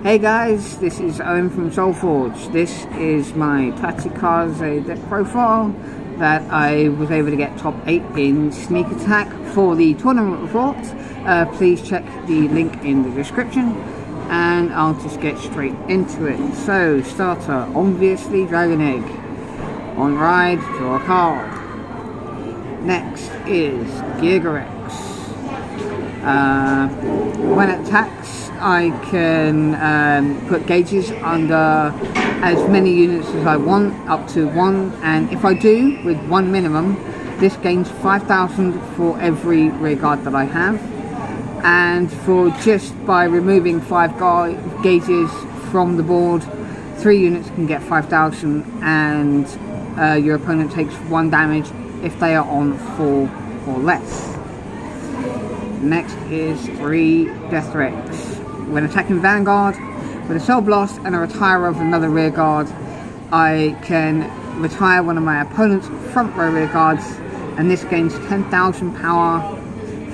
Hey guys, this is Owen from SoulForge. This is my Tachikaze deck profile that I was able to get top 8 in Sneak Attack for the tournament report. Please check the link in the description and I'll just get straight into it. So, starter, obviously Dragon Egg. On ride, draw a card. Next is Gigarex. When it attacks, I can put gauges under as many units as I want, up to 1, and if I do, with 1 minimum, this gains 5,000 for every rear guard that I have, and for just by removing 5 gauges from the board, 3 units can get 5,000, and your opponent takes 1 damage if they are on 4 or less. Next is 3 Death Threats. When attacking Vanguard, with a Soul Blast and a retire of another rear guard, I can retire one of my opponent's front row rear guards, and this gains 10,000 power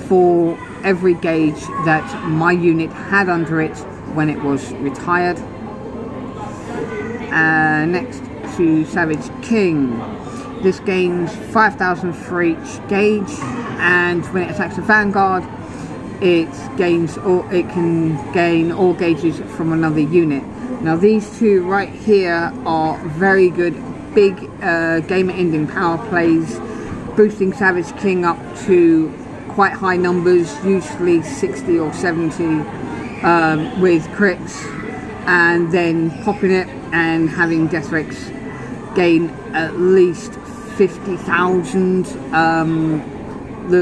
for every gauge that my unit had under it when it was retired. Next to Savage King. This gains 5,000 for each gauge, and when it attacks a Vanguard, it can gain all gauges from another unit. Now these two right here are very good big game ending power plays, boosting Savage King up to quite high numbers, usually 60 or 70 with crits, and then popping it and having Death Threats gain at least 50,000,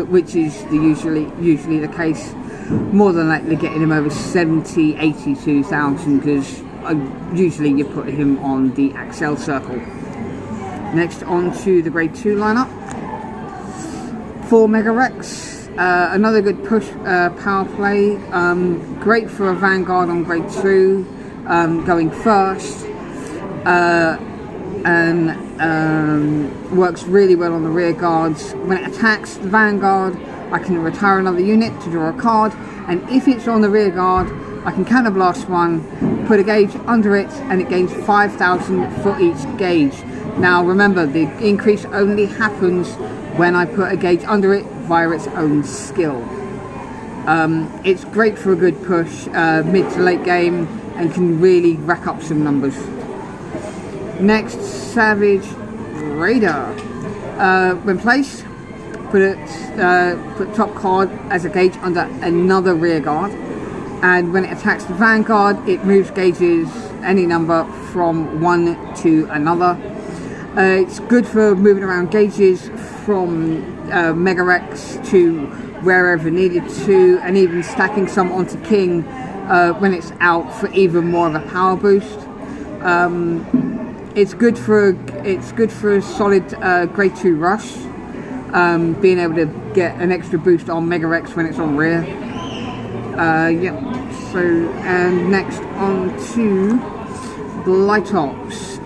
which is usually the case. More than likely getting him over 70, 82,000, because usually you put him on the Accel circle. Next on to the grade 2 lineup. 4 Mega Rex, another good push power play, great for a Vanguard on grade 2, going first, and works really well on the rear guards. When it attacks the Vanguard, I can retire another unit to draw a card, and if it's on the rear guard, I can counterblast one, put a gauge under it, and it gains 5,000 for each gauge. Now remember, the increase only happens when I put a gauge under it via its own skill. It's great for a good push mid to late game and can really rack up some numbers. Next, Savage Raider. When placed, put top card as a gauge under another rear guard, and when it attacks the Vanguard, it moves gauges any number from one to another. It's good for moving around gauges from Mega Rex to wherever needed to, and even stacking some onto King when it's out for even more of a power boost. It's good for a solid grade 2 rush, being able to get an extra boost on Mega Rex when it's on rear. So, and next on to Blytops.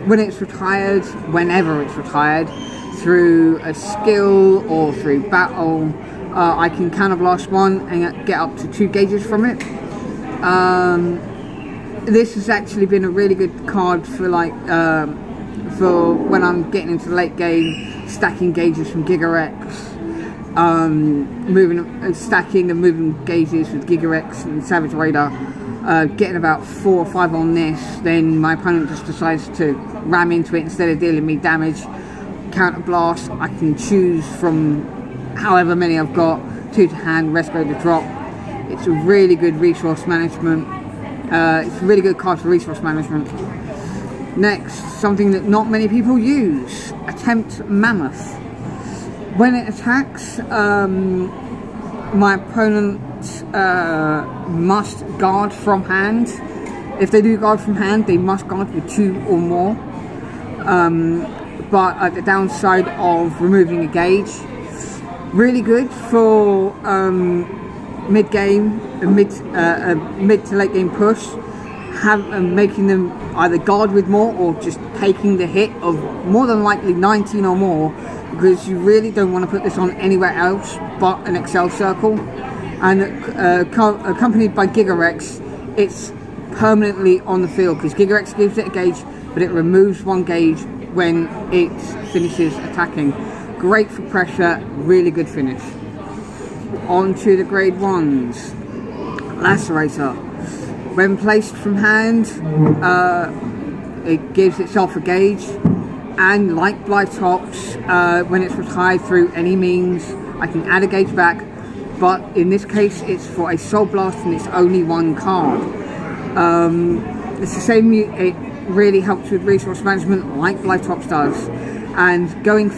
When it's retired, whenever it's retired, through a skill or through battle, I can counterblast one and get up to 2 gauges from it. This has actually been a really good card for for when I'm getting into the late game, stacking gauges from Gigarex, stacking and moving gauges with Gigarex and Savage Raider, getting about 4 or 5 on this, then my opponent just decides to ram into it instead of dealing me damage. Counter blast, I can choose from however many I've got, 2 to hand, rest go to drop. It's a really good resource management. It's a really good card for resource management. Next, something that not many people use, Attempt Mammoth. When it attacks, my opponent must guard from hand. If they do guard from hand, they must guard with 2 or more. But at the downside of removing a gauge. Really good for mid game, mid to late game push, making them either guard with more or just taking the hit of more than likely 19 or more, because you really don't want to put this on anywhere else but an Accel circle. And accompanied by Gigarex, it's permanently on the field, because Gigarex gives it a gauge, but it removes 1 gauge when it finishes attacking. Great for pressure, really good finish. On to the grade 1s. Lacerator. When placed from hand, it gives itself a gauge, and like Blytops, when it's retired through any means, I can add a gauge back, but in this case it's for a Soul Blast and it's only 1 card. It's the same, it really helps with resource management like Blytops does, and going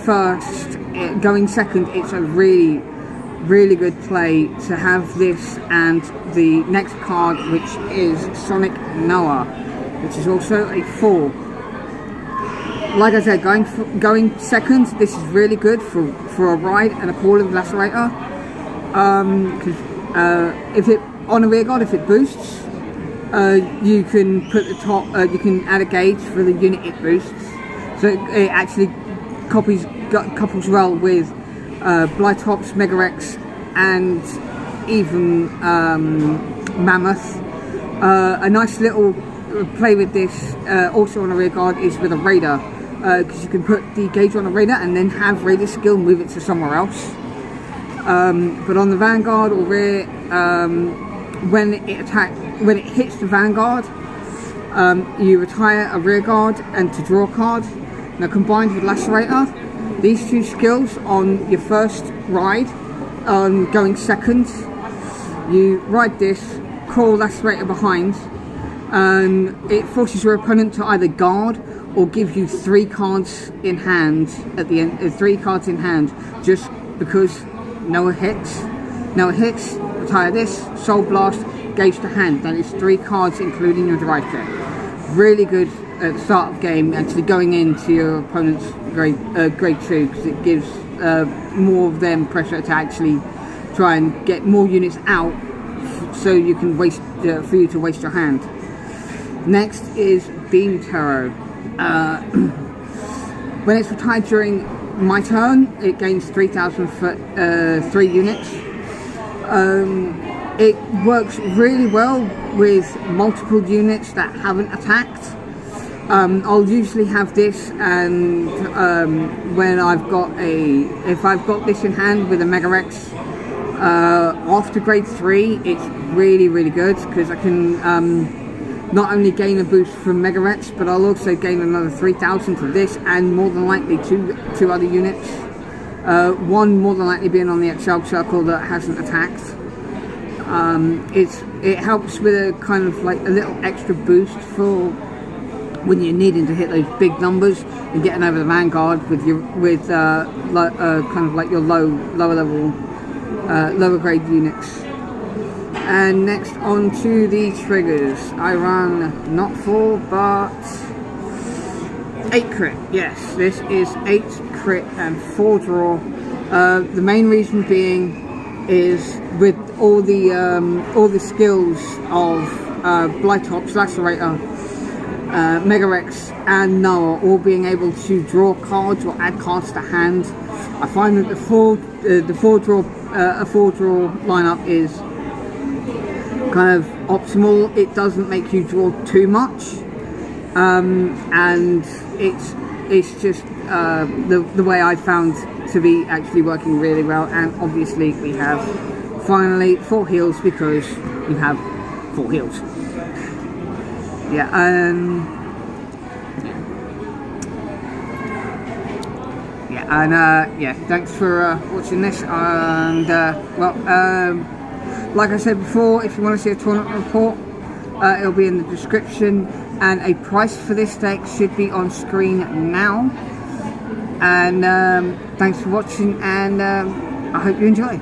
second, it's a really good play to have this and the next card, which is Sonic Noah, which is also a 4. Like I said, going second, this is really good for a ride and a call of Lacerator. Because if it on a rear guard, if it boosts, you can put the top. You can add a gauge for the unit it boosts, so it actually couples well with Blytops, Megarex, and even Mammoth. A nice little play with this, also on a rear guard, is with a Raider, because you can put the gauge on a Raider and then have Raider skill move it to somewhere else. But on the Vanguard or rear, when it hits the Vanguard, you retire a rear guard and to draw a card. Now, combined with Lacerator, these 2 skills on your first ride, going second, you ride this, call Lacerator behind, and it forces your opponent to either guard or give you 3 cards in hand at the end. 3 cards in hand, just because Noah hits, retire this, Soul Blast, gauge to hand. That is 3 cards including your drive check. Really good at the start of game, actually going into your opponent's grade 2, because it gives more of them pressure to actually try and get more units out, so you can waste for you to waste your hand. Next is Beam Terror. When it's retired during my turn, it gains 3,000 for 3 units. It works really well with multiple units that haven't attacked. I'll usually have this, and when if I've got this in hand with a Megarex, after grade 3, it's really good, because I can not only gain a boost from Megarex, but I'll also gain another 3,000 for this, and more than likely two other units. One more than likely being on the Excel circle that hasn't attacked. It helps with a kind of like a little extra boost for when you're needing to hit those big numbers and getting over the Vanguard with kind of like your lower grade units. And next on to the triggers. I run not 4 but 8 crit. Yes, this is 8 crit and 4 draw. The main reason being is with all the skills of Blytops, Lacerator, Megarex and Noah all being able to draw cards or add cards to hand, I find that a 4 draw lineup is kind of optimal. It doesn't make you draw too much, and it's just the way I found to be actually working really well. And obviously we have finally 4 heals, because you have 4 heals. Yeah, thanks for watching this, and like I said before, if you want to see a tournament report, it'll be in the description, and a price for this deck should be on screen now. And thanks for watching, and I hope you enjoy.